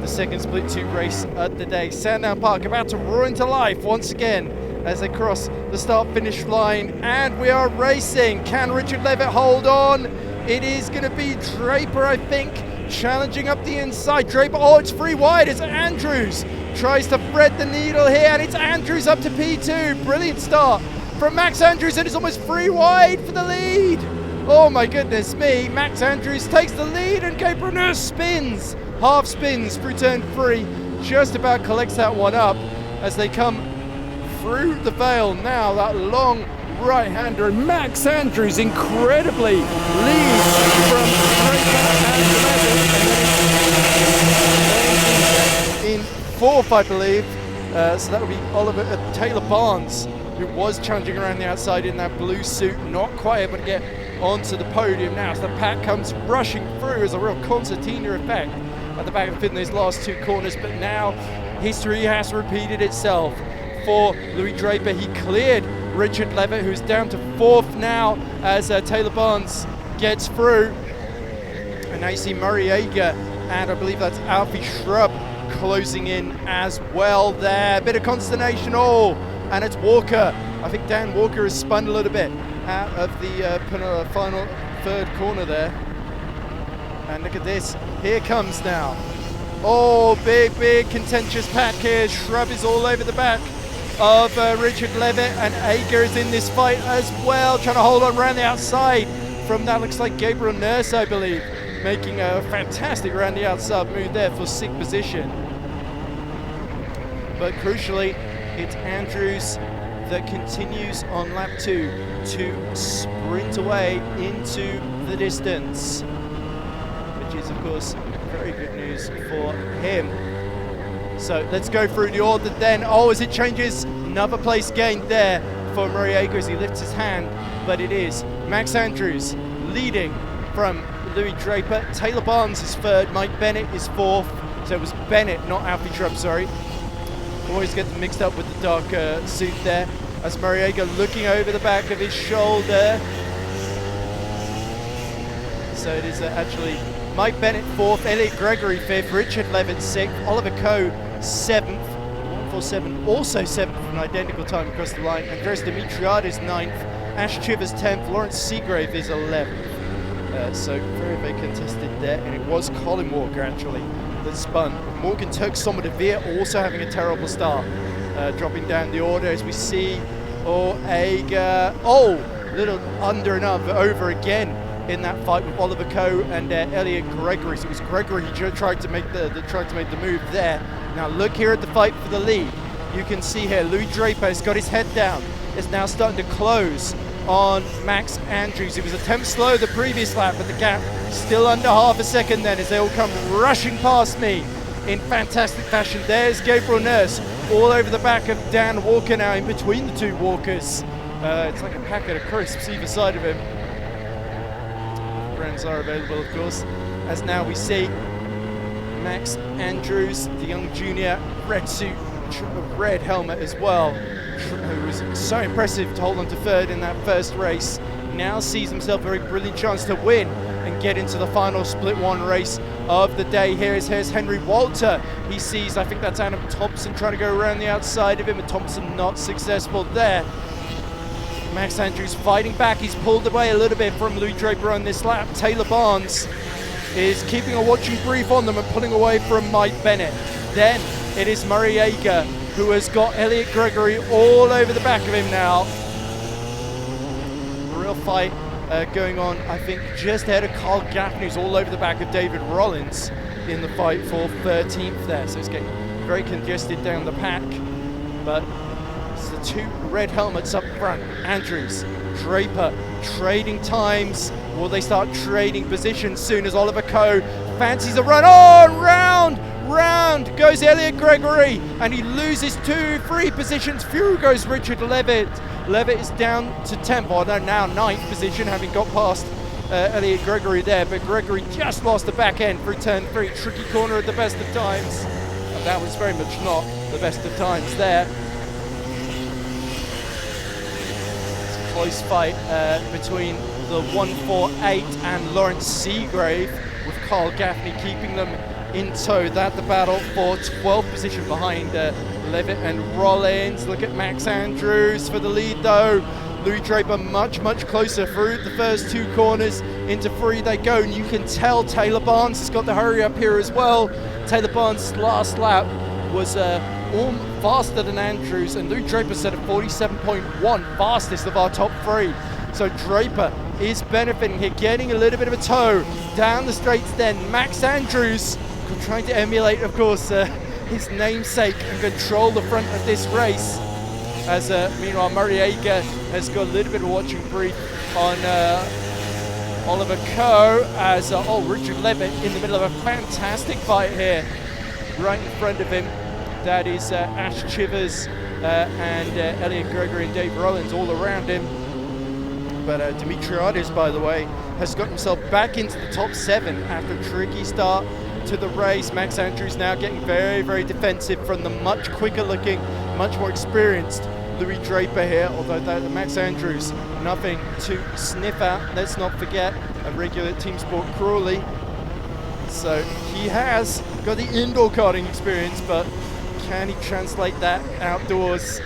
the second split 2 race at the day. Sandown Park about to roar into life once again as they cross the start-finish line, and we are racing. Can Richard Levett hold on? It is going to be Draper, I think, challenging up the inside. Draper, oh, it's free wide as Andrews tries to thread the needle here, and it's Andrews up to P2. Brilliant start from Max Andrews, and it's almost free wide for the lead. Oh my goodness me, Max Andrews takes the lead, and Gabriel Nurse spins, half spins through turn 3, just about collects that one up as they come through the veil. Now that long right-hander, and Max Andrews incredibly leads from in 4th, I believe. So that would be Taylor Barnes, who was challenging around the outside in that blue suit, not quite able to get onto the podium now. So the pack comes rushing through as a real concertina effect at the back of in those last 2 corners. But now history has repeated itself for Louis Draper. He cleared Richard Levett, who's down to 4th now as Taylor Barnes gets through. And now you see Murray Yeager, and I believe that's Alfie Shrub closing in as well there. Bit of consternation, and it's Walker. I think Dan Walker has spun a little bit out of the final 3rd corner there. And look at this, here comes now. Oh, big contentious pack here. Shrub is all over the back of Richard Levett, and Yeager is in this fight as well, trying to hold on around the outside from that, looks like Gabriel Nurse, I believe, making a fantastic around the outside move there for 6th position. But crucially, it's Andrews that continues on lap 2 to sprint away into the distance, which is of course very good news for him. So let's go through the order then. Oh, as it changes, another place gained there for Murray Yeager as he lifts his hand, but it is Max Andrews leading from Louis Draper. Taylor Barnes is 3rd, Mike Bennett is 4th. So it was Bennett, not Alfie Shrub, sorry. Always get them mixed up with the dark suit there. As Murray Yeager looking over the back of his shoulder. So it is actually Mike Bennett 4th, Elliot Gregory 5th, Richard Levett 6th, Oliver Coe 7th, 147 also 7th with an identical time across the line, Andres Dimitriadis 9th, Ash Chivers 10th, Lawrence Seagrave is 11th. So very contested there, and it was Colin Walker actually that spun. Morgan Turk Somodevere also having a terrible start, dropping down the order as we see. Yeager, little under and over again in that fight with Oliver Coe and Elliot Gregory. So it was Gregory who tried to make the move there. Now look here at the fight for the lead. You can see here Louis Draper has got his head down. It's now starting to close on Max Andrews. He was a tenth slow the previous lap, but the gap still under half a second then as they all come rushing past me in fantastic fashion. There's Gabriel Nurse all over the back of Dan Walker now, in between the 2 Walkers. It's like a packet of crisps either side of him. Brands are available, of course, as now we see Max Andrews, the young junior, red suit, red helmet as well, who was so impressive to hold on to 3rd in that first race. Now sees himself a very brilliant chance to win and get into the final split 1 race of the day. Here's Henry Walter. He sees, I think that's Adam Thompson trying to go around the outside of him, and Thompson not successful there. Max Andrews fighting back. He's pulled away a little bit from Louis Draper on this lap. Taylor Barnes is keeping a watching brief on them and pulling away from Mike Bennett. Then it is Murray Yeager who has got Elliot Gregory all over the back of him now. A real fight going on, I think, just ahead of Carl Gaffney, who's all over the back of David Rollins in the fight for 13th there. So it's getting very congested down the pack. But it's the 2 red helmets up front. Andrews, Draper, trading times. Will they start trading positions soon as Oliver Coe fancies a run? Oh, round goes Elliot Gregory, and he loses 2 free positions. Through goes Richard Levett. Levett is down to 10th, or now 9th position, having got past Elliot Gregory there, but Gregory just lost the back end through turn 3. Tricky corner at the best of times, and that was very much not the best of times there. It's a close fight between the 148 and Lawrence Seagrave, with Carl Gaffney keeping them in tow. That the battle for 12th position behind Levett and Rollins. Look at Max Andrews for the lead though. Louis Draper much closer through the first 2 corners. Into 3 they go, and you can tell Taylor Barnes has got the hurry up here as well. Taylor Barnes' last lap was faster than Andrews, and Louis Draper set a 47.1, fastest of our top 3. So Draper is benefiting here, getting a little bit of a tow down the straights. Then Max Andrews trying to emulate, of course, his namesake and control the front of this race. As meanwhile, Murray-Ager has got a little bit of watching brief on Oliver Coe, as Richard Levett in the middle of a fantastic fight here. Right in front of him, that is Ash Chivers and Elliot Gregory and Dave Rollins all around him. But Dimitriadis, by the way, has got himself back into the top 7 after a tricky start to the race. Max Andrews now getting very defensive from the much quicker looking, much more experienced Louis Draper here, although Max Andrews, nothing to sniff at. Let's not forget a regular TeamSport Crawley. So he has got the indoor karting experience, but can he translate that outdoors?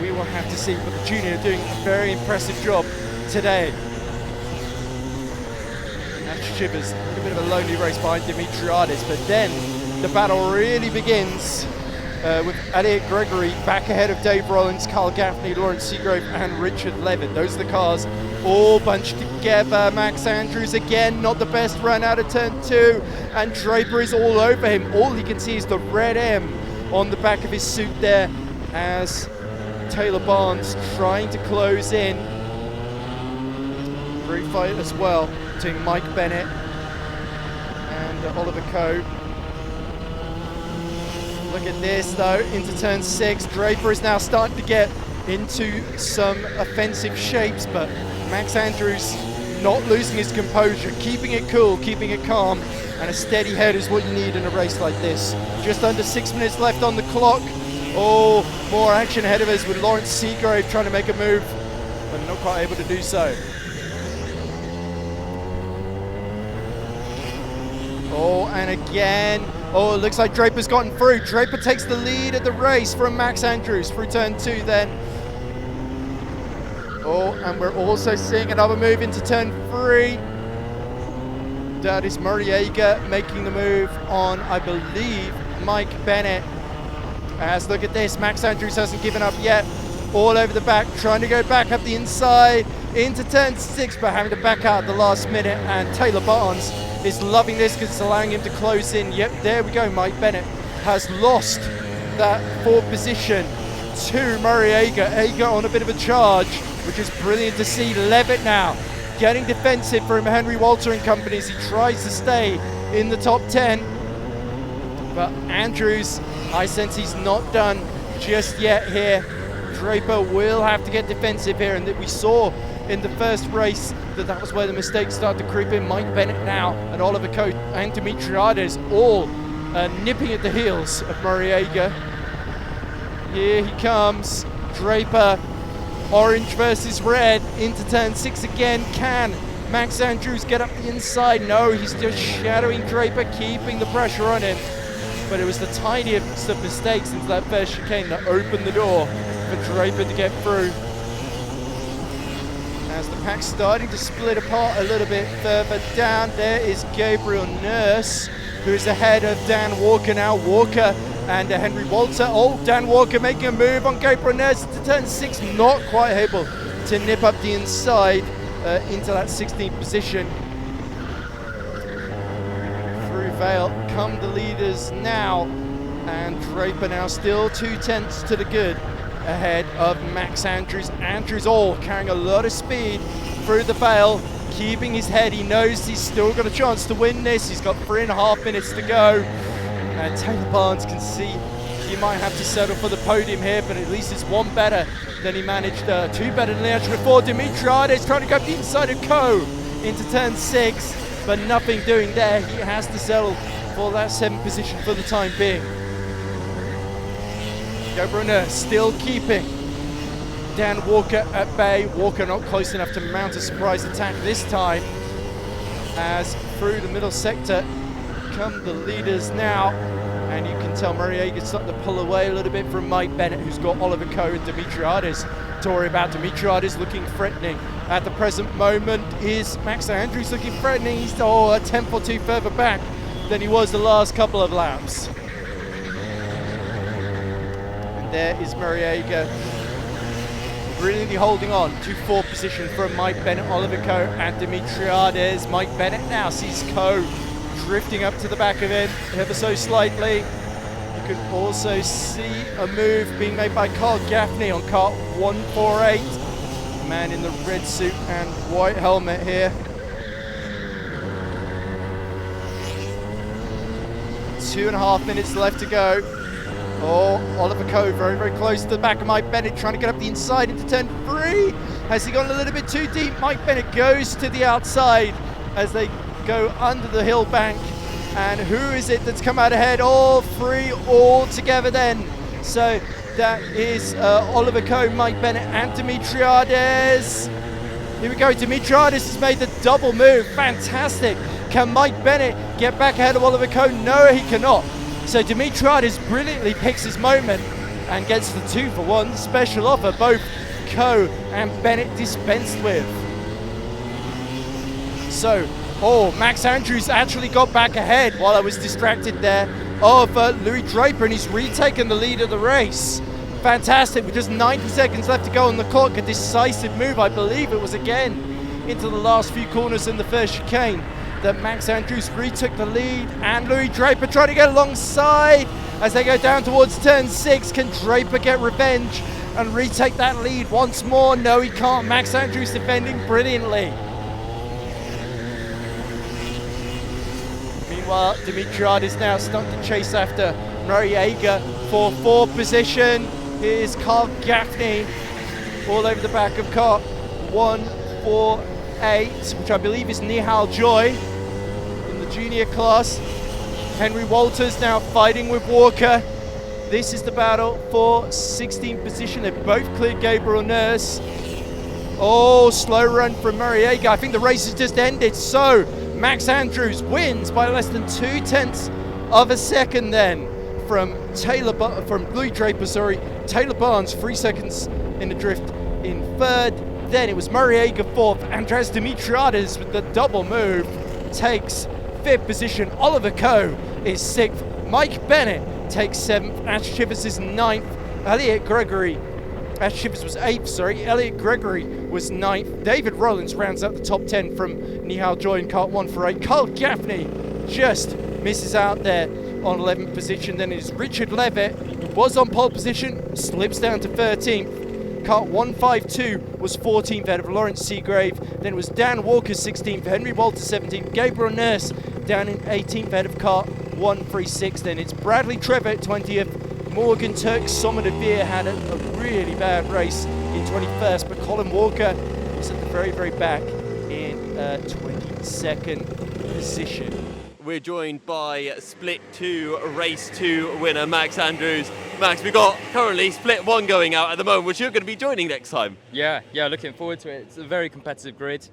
We will have to see, but the junior doing a very impressive job today. Ash Chivers, a bit of a lonely race behind Dimitriadis, but then the battle really begins with Elliot Gregory back ahead of Dave Rollins, Carl Gaffney, Lawrence Seagrove and Richard Levett. Those are the cars all bunched together. Max Andrews again, not the best run out of turn 2, and Draper is all over him. All he can see is the red M on the back of his suit there, as Taylor Barnes trying to close in. Great fight as well between Mike Bennett and Oliver Coe. Look at this though, into turn 6. Draper is now starting to get into some offensive shapes, but Max Andrews not losing his composure, keeping it cool, keeping it calm, and a steady head is what you need in a race like this. Just under 6 minutes left on the clock. Oh, more action ahead of us with Lawrence Seagrave trying to make a move, but not quite able to do so. Oh, and again, oh, it looks like Draper's gotten through. Draper takes the lead of the race from Max Andrews through turn 2 then. Oh, and we're also seeing another move into turn 3. That is Murray-Ager making the move on, I believe, Mike Bennett. As look at this, Max Andrews hasn't given up yet. All over the back, trying to go back up the inside into turn 6, but having to back out at the last minute. And Taylor Barnes is loving this because it's allowing him to close in. Yep, there we go. Mike Bennett has lost that 4th position to Murray-Ager. Ager on a bit of a charge, which is brilliant to see. Levett now getting defensive from Henry Walter and company as he tries to stay in the top 10. But Andrews, I sense he's not done just yet here. Draper will have to get defensive here, and that we saw in the first race that was where the mistakes started to creep in. Mike Bennett now and Oliver Coe and Dimitriadis all nipping at the heels of Murray-Ager. Here he comes, Draper, orange versus red into turn 6 again. Can Max Andrews get up the inside? No, he's just shadowing Draper, keeping the pressure on him. But it was the tiniest of mistakes into that first chicane that opened the door for Draper to get through. As the pack's starting to split apart a little bit further down, there is Gabriel Nurse, who is ahead of Dan Walker now. Walker and Henry Walter. Oh, Dan Walker making a move on Gabriel Nurse to turn 6, not quite able to nip up the inside into that 16th position. Through Vale come the leaders now, and Draper now still 2/10 to the good ahead of Max Andrews. Andrews carrying a lot of speed through the Vale, keeping his head. He knows he's still got a chance to win this. He's got 3.5 minutes to go. And Taylor Barnes can see he might have to settle for the podium here, but at least it's one better than he managed, 2 better than the actual before. Dimitriadis trying to go up the inside of Coe into turn 6, but nothing doing there. He has to settle for that 7th position for the time being. Gabriel still keeping Dan Walker at bay. Walker not close enough to mount a surprise attack this time, as through the middle sector come the leaders now. And you can tell Mariega's starting to pull away a little bit from Mike Bennett, who's got Oliver Coe and Dimitriadis to worry about. Dimitriadis looking threatening at the present moment. Is Max Andrews looking threatening? He's a tenth or two further back than he was the last couple of laps. And there is Mariega really holding on to fourth position from Mike Bennett, Oliver Coe and Dimitriadis. Mike Bennett now sees Coe drifting up to the back of him ever so slightly. You can also see a move being made by Carl Gaffney on kart 148. The man in the red suit and white helmet here. 2.5 minutes left to go. Oh, Oliver Coe very, very close to the back of Mike Bennett, trying to get up the inside into turn 3. Has he gone a little bit too deep? Mike Bennett goes to the outside as they go under the hill bank. And who is it that's come out ahead? All three all together then. So that is Oliver Coe, Mike Bennett and Dimitriadis. Here we go, Dimitriadis has made the double move, fantastic. Can Mike Bennett get back ahead of Oliver Coe? No, he cannot. So Dimitriadis brilliantly picks his moment and gets the 2-for-1 special offer, both Coe and Bennett dispensed with. So, Max Andrews actually got back ahead while I was distracted there of Louis Draper, and he's retaken the lead of the race. Fantastic, with just 90 seconds left to go on the clock. A decisive move, I believe it was again, into the last few corners in the first chicane that Max Andrews retook the lead, and Louis Draper trying to get alongside as they go down towards turn 6. Can Draper get revenge and retake that lead once more? No, he can't. Max Andrews defending brilliantly. Meanwhile, Dimitriadis now starting to chase after Mariega for 4th position. Here's Carl Gaffney all over the back of car 148, which I believe is Nihal Joy in the junior class. Henry Walters now fighting with Walker. This is the battle for 16th position. They've both cleared Gabriel Nurse. Oh, slow run from Mariega. I think the race has just ended. So Max Andrews wins by less than 0.2 of a second then from Louis Draper, Taylor Barnes 3 seconds in the drift in 3rd. Then it was Mariega 4th. Andres Dimitriadis with the double move takes 5th position. Oliver Coe is 6th. Mike Bennett takes 7th. Ash Chivers is 9th. Ash Chivers was 8th, Elliot Gregory was 9th. David Rollins rounds out the top 10 from Nihal Joy in kart 148. Carl Gaffney just misses out there on 11th position. Then it is Richard Levett, who was on pole position, slips down to 13th. Kart 152 was 14th ahead of Lawrence Seagrave. Then it was Dan Walker 16th, Henry Walter 17th, Gabriel Nurse down in 18th ahead of Kart 136. Then it's Bradley Trevor 20th. Morgan Turk Sommerdeveer had a really bad race in 21st, but Colin Walker was at the very, very back in 22nd position. We're joined by Split 2, Race 2 winner Max Andrews. Max, we've got currently Split 1 going out at the moment, which you're going to be joining next time. Yeah, looking forward to it. It's a very competitive grid,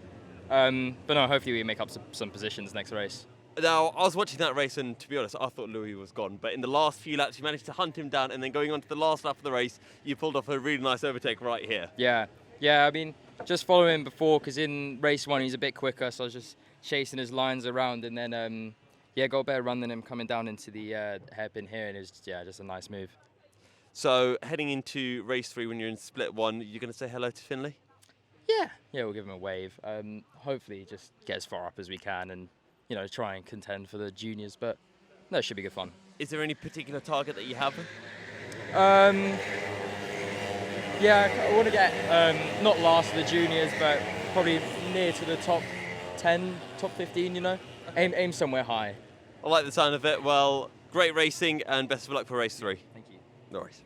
but no, hopefully we make up some positions next race. Now, I was watching that race, and to be honest, I thought Louis was gone. But in the last few laps, you managed to hunt him down, and then going on to the last lap of the race, you pulled off a really nice overtake right here. Yeah. I mean, just following him before, because in race 1 he's a bit quicker, so I was just chasing his lines around, and then got a better run than him coming down into the hairpin here, and it was just a nice move. So heading into race 3, when you're in Split 1, you're going to say hello to Finley? Yeah, we'll give him a wave. Hopefully, just get as far up as we can, and try and contend for the juniors, but that should be good fun. Is there any particular target that you have? I want to get not last of the juniors, but probably near to the top 10, top 15, Aim somewhere high. I like the sound of it. Well, great racing and best of luck for race 3. Thank you. No worries.